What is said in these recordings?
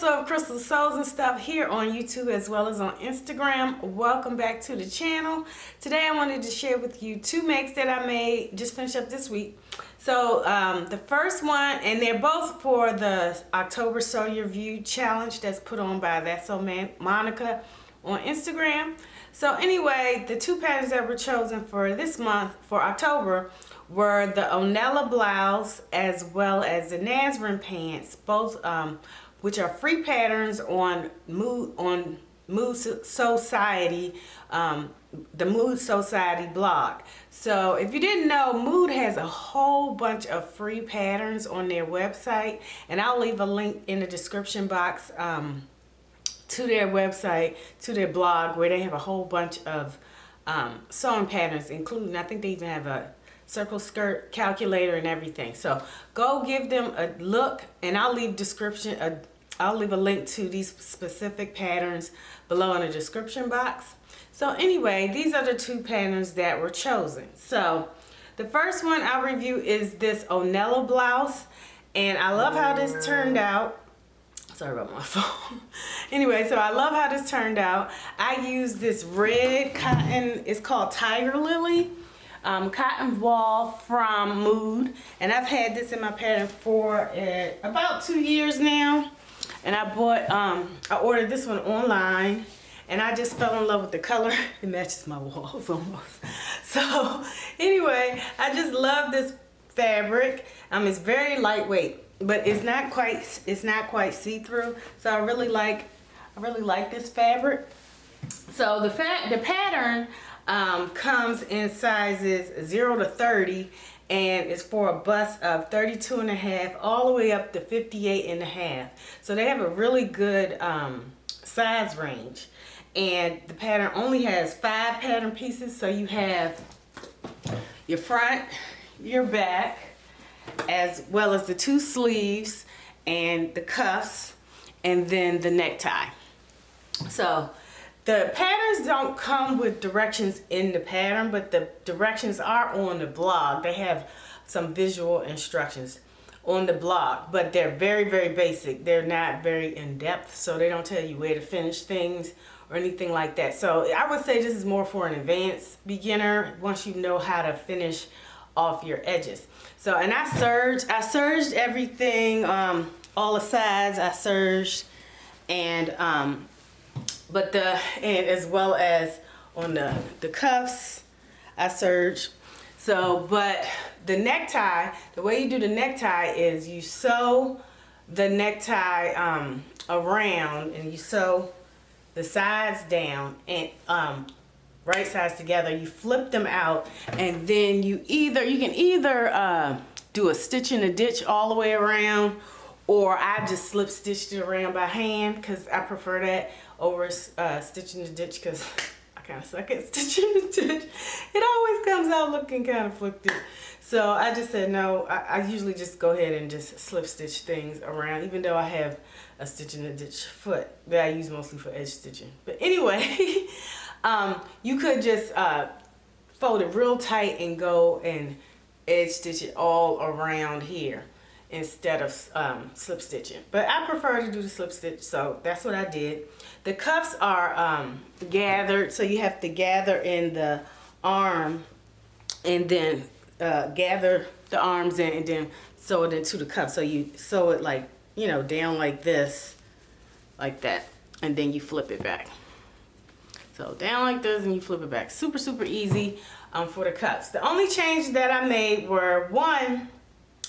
also of Crystal Sews and Stuff here on YouTube as well as on Instagram. Welcome back to the channel. Today I wanted to share with you two makes that I made, just finished up this week. So the first one, and they're both for the October Sew Your View challenge that's put on by That's So Monica on Instagram. So anyway, the two patterns that were chosen for this month, for October, were the Onella blouse as well as the Nasrin pants, both which are free patterns on Mood Society, the Mood Society blog. So if you didn't know, Mood has a whole bunch of free patterns on their website, and I'll leave a link in the description box to their website, to their blog, where they have a whole bunch of sewing patterns, including, I think they even have a circle skirt calculator and everything. So go give them a look, and I'll leave I'll leave a link to these specific patterns below in the description box. So anyway, these are the two patterns that were chosen. So the first one I'll review is this Onella blouse, and I love how this turned out. Sorry about my phone. Anyway, so I love how this turned out. I used this red cotton, it's called Tiger Lily, cotton wall from Mood, and I've had this in my pattern for about 2 years now. And I ordered this one online, and I just fell in love with the color. It matches my walls almost. So anyway, I just love this fabric. It's very lightweight, but it's not quite see-through. So I really like this fabric. So the pattern comes in sizes 0 to 30, and it's for a bust of 32.5 all the way up to 58.5. So they have a really good size range, and the pattern only has 5 pattern pieces. So you have your front, your back, as well as the 2 sleeves and the cuffs, and then the necktie. So the patterns don't come with directions in the pattern, but the directions are on the blog. They have some visual instructions on the blog, but they're very, very basic. They're not very in-depth, so they don't tell you where to finish things or anything like that. So I would say this is more for an advanced beginner once you know how to finish off your edges. So, and I serged everything, all the sides I serged, and as well as on the cuffs I serged. So, but the necktie, the way you do the necktie is you sew the necktie around, and you sew the sides down and right sides together. You flip them out, and then you can either do a stitch in a ditch all the way around, or I just slip stitched it around by hand, because I prefer that over stitching the ditch, because I kind of suck at stitching the ditch. It always comes out looking kind of flipped. So I just said no. I usually just go ahead and just slip stitch things around, even though I have a stitch in the ditch foot that I use mostly for edge stitching. But anyway, you could just fold it real tight and go and edge stitch it all around here instead of slip stitching. But I prefer to do the slip stitch, so that's what I did. The cuffs are gathered, so you have to gather in the arm and then gather the arms in and then sew it into the cuff. So you sew it like, you know, down like this, like that, and then you flip it back. So down like this and you flip it back. Super, super easy for the cuffs. The only change that I made were, one,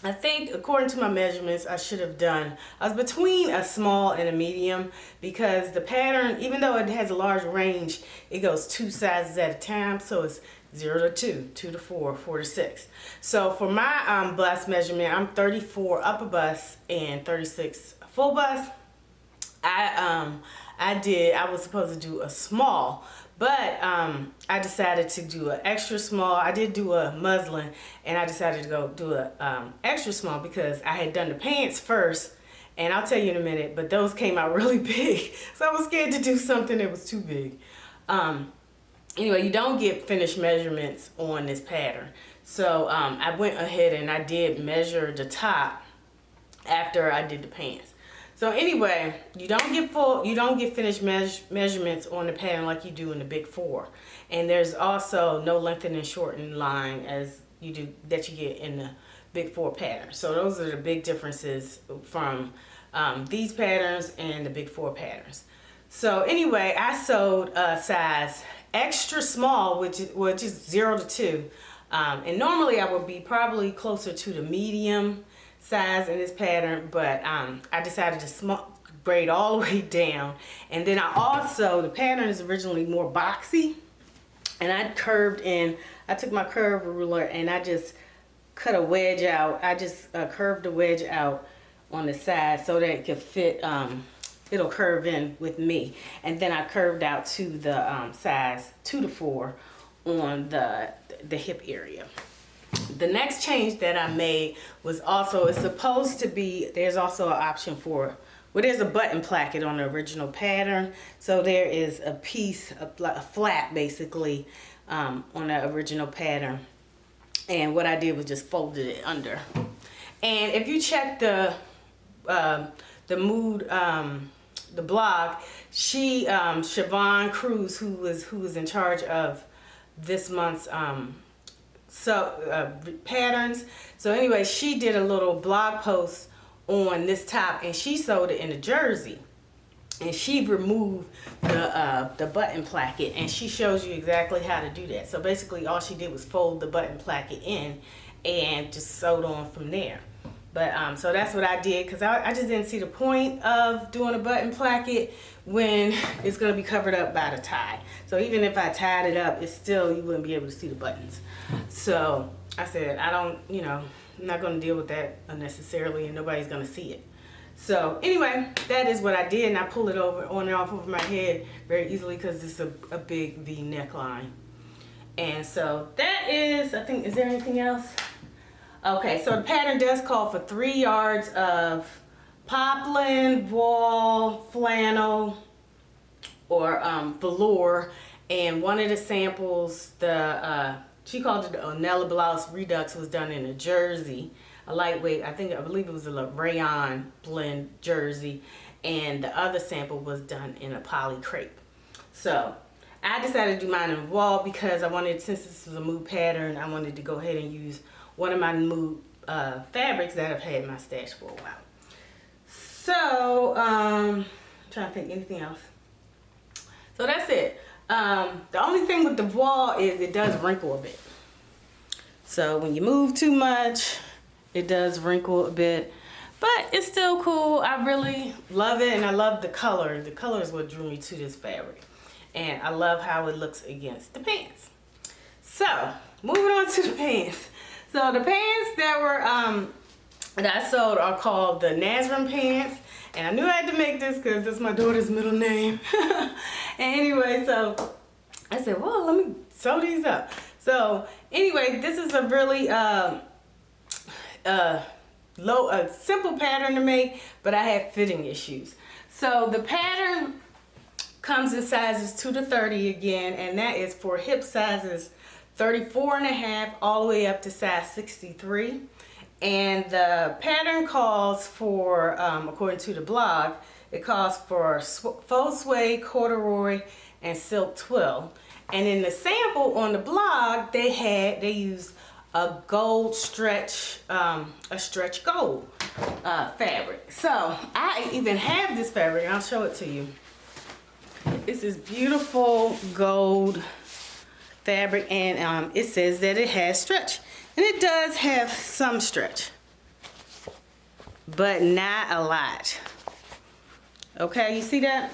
I think according to my measurements, I was between a small and a medium, because the pattern, even though it has a large range, it goes 2 sizes at a time. So it's 0 to 2, 2 to 4, 4 to 6. So for my bust measurement, I'm 34 upper bust and 36 full bust. I was supposed to do a small, but I decided to do an extra small. I did do a muslin, and I decided to go do a extra small because I had done the pants first, and I'll tell you in a minute, but those came out really big. So I was scared to do something that was too big. Anyway, you don't get finished measurements on this pattern. So I went ahead and I did measure the top after I did the pants. So anyway, you don't get finished measurements on the pattern like you do in the Big Four. And there's also no lengthen and shorten line as you do that you get in the Big Four pattern. So those are the big differences from these patterns and the Big Four patterns. So anyway, I sewed a size extra small, which is 0 to 2. And normally I would be probably closer to the medium size in this pattern, but I decided to braid all the way down. And then the pattern is originally more boxy, and I took my curve ruler and I just cut a wedge out. I just curved a wedge out on the side so that it could fit, it'll curve in with me. And then I curved out to the size 2 to 4 on the hip area. The next change that I made was also, it's supposed to be, there's also an option for, well, there's a button placket on the original pattern. So there is a piece, a flap basically, on the original pattern. And what I did was just folded it under. And if you check the blog, Siobhan Cruz, who was in charge of this month's patterns. So anyway, she did a little blog post on this top, and she sewed it in a jersey, and she removed the button placket, and she shows you exactly how to do that. So basically all she did was fold the button placket in and just sewed on from there. But so that's what I did, because I just didn't see the point of doing a button placket when it's going to be covered up by the tie. So even if I tied it up, it's still, you wouldn't be able to see the buttons. So I said, I'm not going to deal with that unnecessarily, and nobody's going to see it. So anyway, that is what I did, and I pull it on and off over my head very easily because it's a big V neckline. And so that is, I think, is there anything else? Okay, so the pattern does call for 3 yards of poplin, voile, flannel, or velour, and one of the samples, she called it the Onella Blouse Redux, was done in a jersey, a lightweight, I believe it was a rayon blend jersey, and the other sample was done in a poly crepe. So I decided to do mine in voile because I wanted, since this is a mood pattern, I wanted to go ahead and use one of my mood fabrics that I've had in my stash for a while. So I'm trying to think anything else. So that's it. The only thing with the voile is it does wrinkle a bit. So when you move too much, it does wrinkle a bit, but it's still cool. I really love it, and I love the color. The color is what drew me to this fabric, and I love how it looks against the pants. So moving on to the pants. So the pants that I sewed are called the Nasrin pants, and I knew I had to make this because that's my daughter's middle name. And anyway, so I said, well, let me sew these up. So anyway, this is a really simple pattern to make, but I had fitting issues. So the pattern comes in sizes 2 to 30 again, and that is for hip sizes 34.5 all the way up to size 63. And the pattern calls for, according to the blog, it calls for faux suede, corduroy, and silk twill. And in the sample on the blog, they used a gold stretch, a stretch gold fabric. So I even have this fabric, and I'll show it to you. It's this beautiful gold fabric, and it says that it has stretch, and it does have some stretch, but not a lot. Okay, you see that?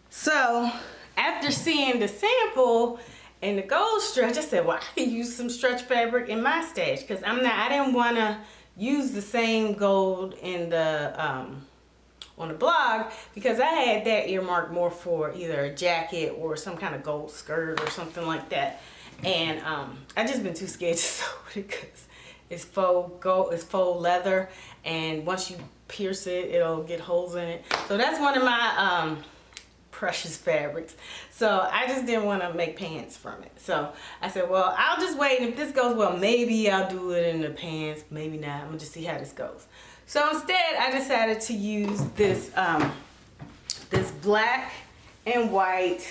So after seeing the sample and the gold stretch, I said, well, I can use some stretch fabric in my stash, because I didn't want to use the same gold in the on the blog, because I had that earmarked more for either a jacket or some kind of gold skirt or something like that. And I just been too scared to sew it because it's faux gold, it's faux leather, and once you pierce it, it'll get holes in it. So that's one of my precious fabrics. So I just didn't want to make pants from it. So I said, well, I'll just wait, and if this goes well, maybe I'll do it in the pants, maybe not. I'm gonna just see how this goes. So instead, I decided to use this this black and white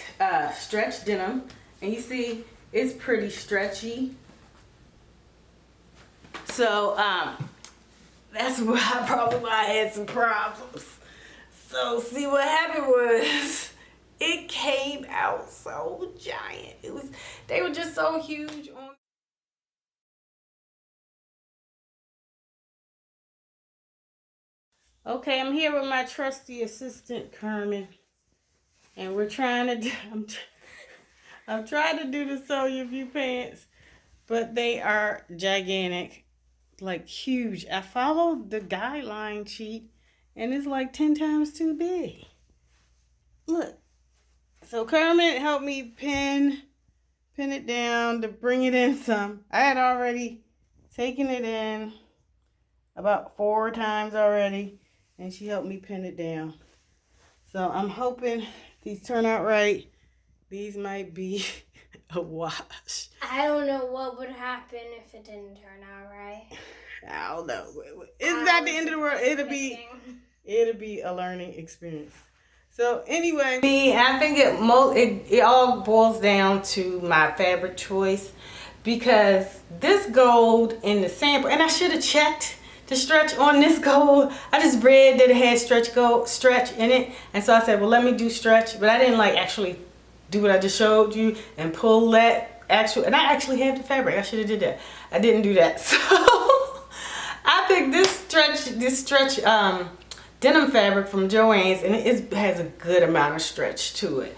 stretch denim, and you see it's pretty stretchy. So that's probably why I had some problems. So see, what happened was it came out so giant. They were just so huge on. Okay, I'm here with my trusty assistant Carmen, and we're trying to do, I'm trying to do the Sew Your View pants, but they are gigantic, like huge. I followed the guideline sheet, and it's like 10 times too big. Look. So Carmen helped me pin it down to bring it in some. I had already taken it in about 4 times already, and she helped me pin it down. So I'm hoping these turn out right. These might be a wash. I don't know what would happen if it didn't turn out right. I don't know. It's not the end of the world. It'll be a learning experience. So anyway, I think it all boils down to my fabric choice, because this gold in the sample, and I should have checked the stretch on this gold. I just read that it had stretch in it, and so I said, well, let me do stretch, but I didn't like actually do what I just showed you and pull that and I actually have the fabric. I should have did that. I didn't do that. So I picked this stretch denim fabric from Joann's, and it has a good amount of stretch to it.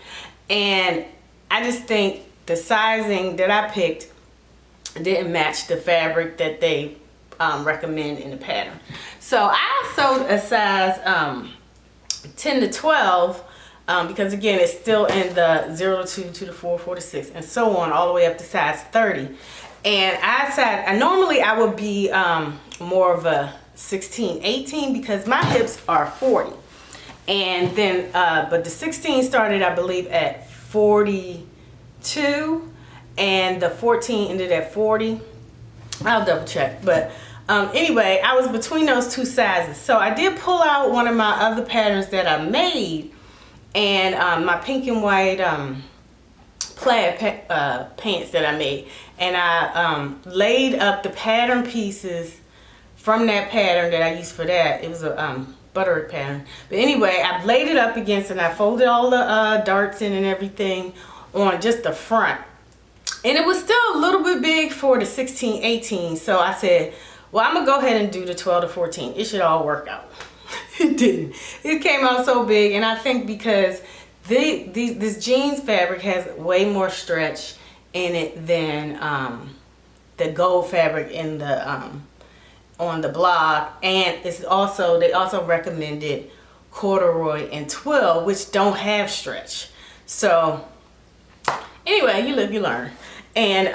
And I just think the sizing that I picked didn't match the fabric that they recommend in the pattern. So I sewed a size 10 to 12 because again, it's still in the 0 to 2, 2 to 4, 4 to 6, and so on, all the way up to size 30. And normally I would be more of a 16, 18 because my hips are 40. And then, but the 16 started, I believe, at 42, and the 14 ended at 40. I'll double check, but anyway, I was between those two sizes. So I did pull out one of my other patterns that I made, and my pink and white plaid pants that I made, and I laid up the pattern pieces from that pattern that I used for that. It was a butterick pattern, but anyway, I laid it up against, and I folded all the darts in and everything on just the front, and it was still a little bit big for the 16, 18. So I said, well, I'm gonna go ahead and do the 12 to 14. It should all work out. It didn't. It came out so big, and I think because this jeans fabric has way more stretch in it than the gold fabric in the on the blog, and it's also, they also recommended corduroy and twill, which don't have stretch. So anyway, you live, you learn. And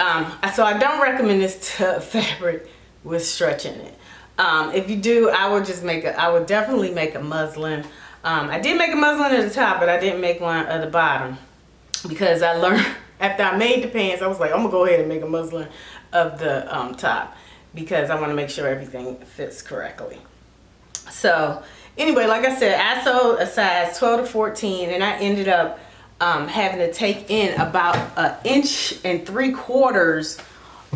so I don't recommend this fabric with stretch in it. If you do, I would definitely make a muslin. I did make a muslin at the top, but I didn't make one at the bottom, because I learned after I made the pants, I was like, I'm gonna go ahead and make a muslin of the top, because I want to make sure everything fits correctly. So anyway, like I said, I sewed a size 12 to 14, and I ended up having to take in about 1.75 inches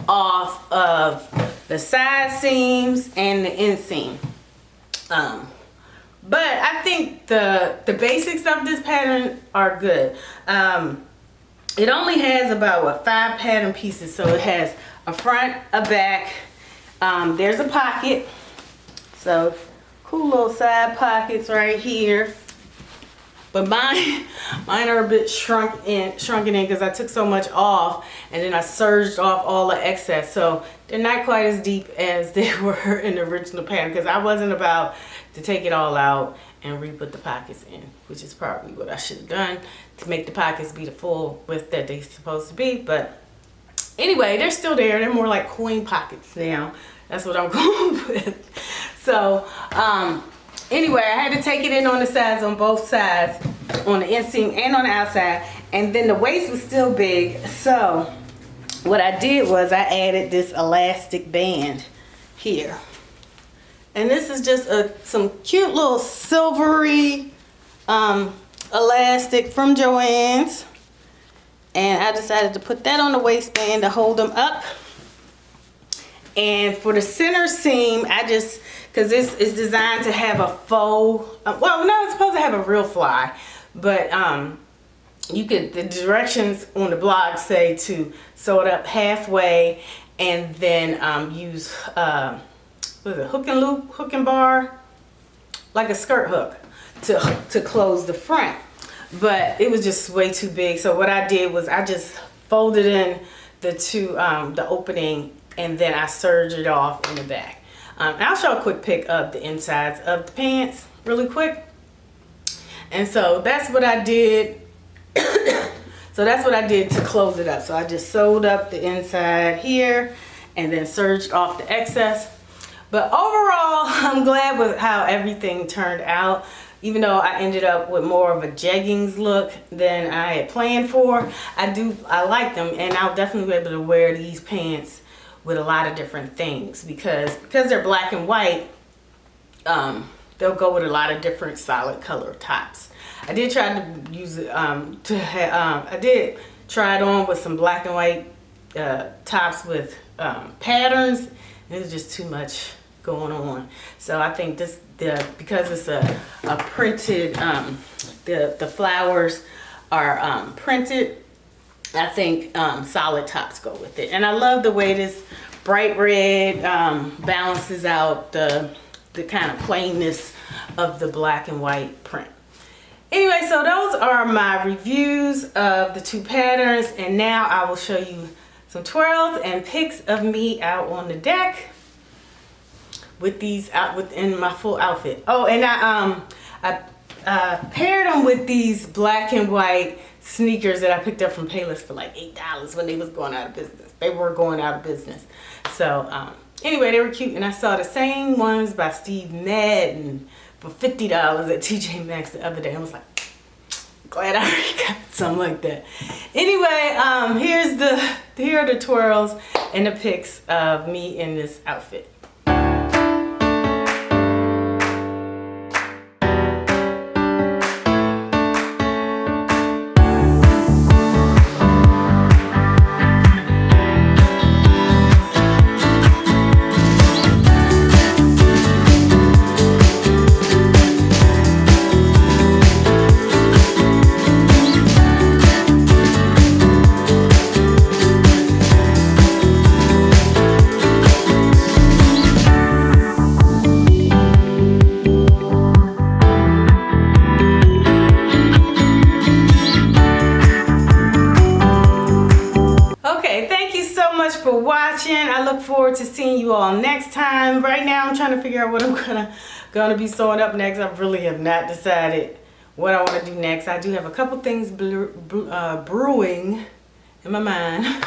off of the side seams and the inseam. But I think the basics of this pattern are good. It only has about 5 pattern pieces, so it has a front, a back. There's a pocket, so cool little side pockets right here. But mine are a bit shrunken in because I took so much off, and then I serged off all the excess. So they're not quite as deep as they were in the original pattern, because I wasn't about to take it all out and re-put the pockets in, which is probably what I should have done to make the pockets be the full width that they're supposed to be. But anyway, they're still there. They're more like coin pockets now. That's what I'm going with. So anyway, I had to take it in on the sides, on both sides, on the inseam and on the outside, and then the waist was still big. So what I did was I added this elastic band here, and this is just some cute little silvery elastic from Joann's, and I decided to put that on the waistband to hold them up. And for the center seam, I just, because this is designed to have a faux, well, no, it's supposed to have a real fly, but you could, the directions on the blog say to sew it up halfway and then use, what is it, hook and loop, hook and bar, like a skirt hook to close the front. But it was just way too big. So what I did was I just folded in the two, the opening, and then I serged it off in the back. I'll show a quick pic of the insides of the pants really quick. And so that's what I did. So that's what I did to close it up. So I just sewed up the inside here and then serged off the excess. But overall, I'm glad with how everything turned out. Even though I ended up with more of a jeggings look than I had planned for, I like them, and I'll definitely be able to wear these pants with a lot of different things because they're black and white. They'll go with a lot of different solid color tops. I did try to use it I did try it on with some black and white tops with patterns. It was just too much going on. So I think this, because it's a printed, the flowers are printed, I think solid tops go with it. And I love the way this bright red balances out the kind of plainness of the black and white print. Anyway, so those are my reviews of the two patterns, and now I will show you some twirls and pics of me out on the deck with these out within my full outfit. Oh, and I paired them with these black and white sneakers that I picked up from Payless for like $8 when they was going out of business. They were going out of business. So anyway, they were cute, and I saw the same ones by Steve Madden for $50 at TJ Maxx the other day. I was like, glad I already got something like that. Anyway, here are the twirls and the pics of me in this outfit. For watching. I look forward to seeing you all next time. Right now I'm trying to figure out what I'm gonna be sewing up next. I really have not decided what I want to do next. I do have a couple things brewing in my mind.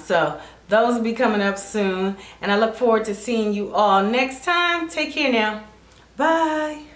So those will be coming up soon, and I look forward to seeing you all next time. Take care now. Bye.